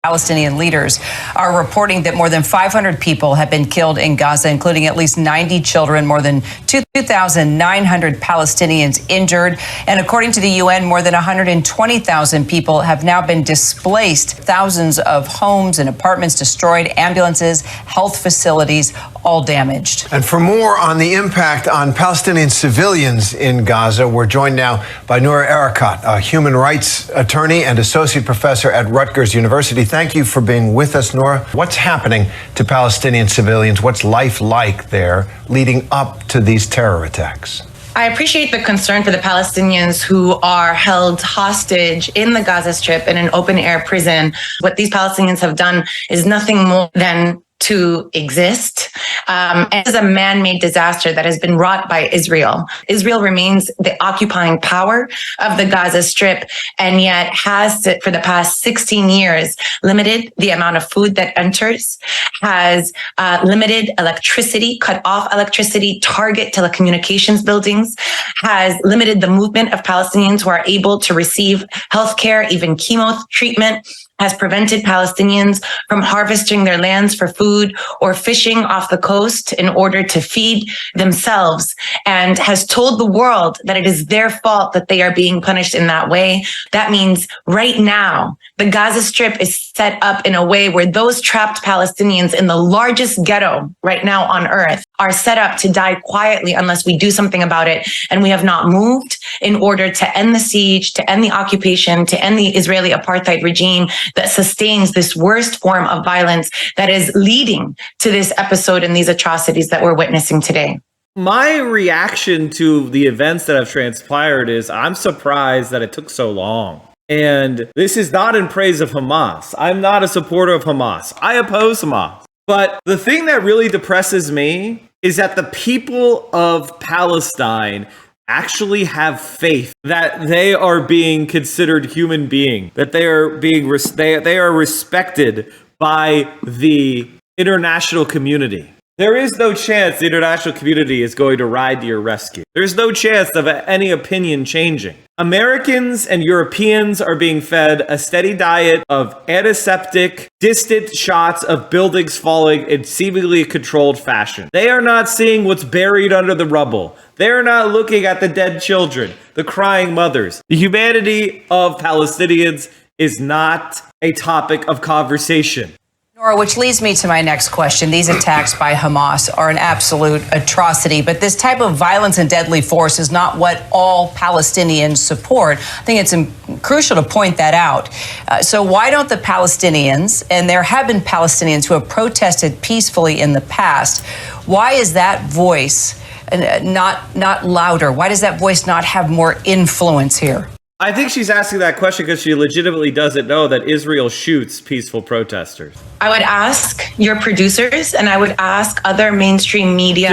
Palestinian leaders are reporting that more than 500 people have been killed in Gaza, including at least 90 children, more than 2,900 Palestinians injured. And according to the UN, more than 120,000 people have now been displaced. Thousands of homes and apartments destroyed, ambulances, health facilities, all damaged. And for more on the impact on Palestinian civilians in Gaza, we're joined now by Noura Erakat, a human rights attorney and associate professor at Rutgers University. Thank you for being with us, Noura. What's happening to Palestinian civilians? What's life like there leading up to these terror attacks? I appreciate the concern for the Palestinians who are held hostage in the Gaza Strip in an open-air prison. What these Palestinians have done is nothing more than to exist. It is a man-made disaster that has been wrought by Israel. Israel remains the occupying power of the Gaza Strip, and yet has, for the past 16 years, limited the amount of food that enters, has limited electricity, cut off electricity, target telecommunications buildings, has limited the movement of Palestinians who are able to receive healthcare, even chemo treatment, has prevented Palestinians from harvesting their lands for food or fishing off the coast in order to feed themselves, and has told the world that it is their fault that they are being punished in that way. That means right now, the Gaza Strip is set up in a way where those trapped Palestinians in the largest ghetto right now on earth are set up to die quietly unless we do something about it. And we have not moved in order to end the siege, to end the occupation, to end the Israeli Apartheid regime that sustains this worst form of violence that is leading to this episode and these atrocities that we're witnessing today. My reaction to the events that have transpired is I'm surprised that it took so long. And this is not in praise of Hamas. I'm not a supporter of Hamas. I oppose Hamas. But the thing that really depresses me is that the people of Palestine actually have faith that they are being considered human beings, that they are being they are respected by the international community. There is no chance the international community is going to ride to your rescue. There's no chance of any opinion changing. Americans and Europeans are being fed a steady diet of antiseptic, distant shots of buildings falling in seemingly controlled fashion. They are not seeing what's buried under the rubble. They are not looking at the dead children, the crying mothers. The humanity of Palestinians is not a topic of conversation. Noura, which leads me to my next question. These attacks by Hamas are an absolute atrocity, but this type of violence and deadly force is not what all Palestinians support. I think it's crucial to point that out. So why don't the Palestinians, and there have been Palestinians who have protested peacefully in the past, why is that voice not louder? Why does that voice not have more influence here? I think she's asking that question because she legitimately doesn't know that Israel shoots peaceful protesters. I would ask your producers, and I would ask other mainstream media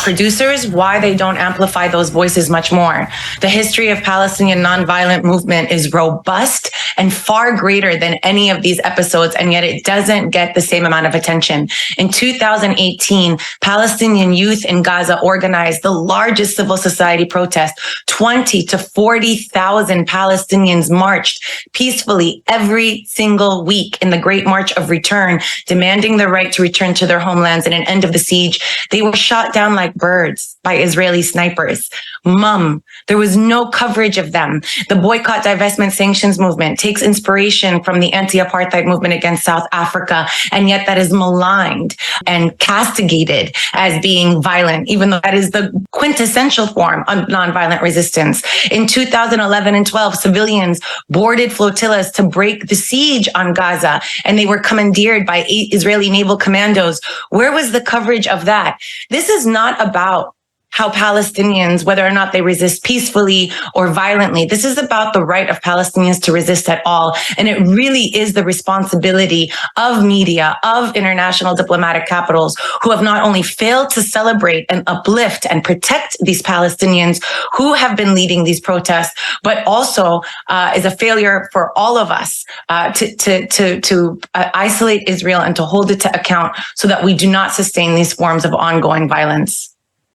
producers why they don't amplify those voices much more. The history of Palestinian nonviolent movement is robust and far greater than any of these episodes, and yet it doesn't get the same amount of attention. In 2018, Palestinian youth in Gaza organized the largest civil society protest. 20 to 40,000 Palestinians marched peacefully every single week in the Great March of Return, demanding the right to return to their homelands and an end of the siege. They were shot down like birds by Israeli snipers. There was no coverage of them. The boycott, divestment, sanctions movement takes inspiration from the anti-apartheid movement against South Africa, and yet that is maligned and castigated as being violent, even though that is the quintessential form of nonviolent resistance. In 2011 and 12, civilians boarded flotillas to break the siege on Gaza, and they were commandeered by Israeli naval commandos. Where was the coverage of that? This is not about how Palestinians, whether or not they resist peacefully or violently, this is about the right of Palestinians to resist at all. And it really is the responsibility of media, of international diplomatic capitals, who have not only failed to celebrate and uplift and protect these Palestinians who have been leading these protests, but also is a failure for all of us to isolate Israel and to hold it to account so that we do not sustain these forms of ongoing violence.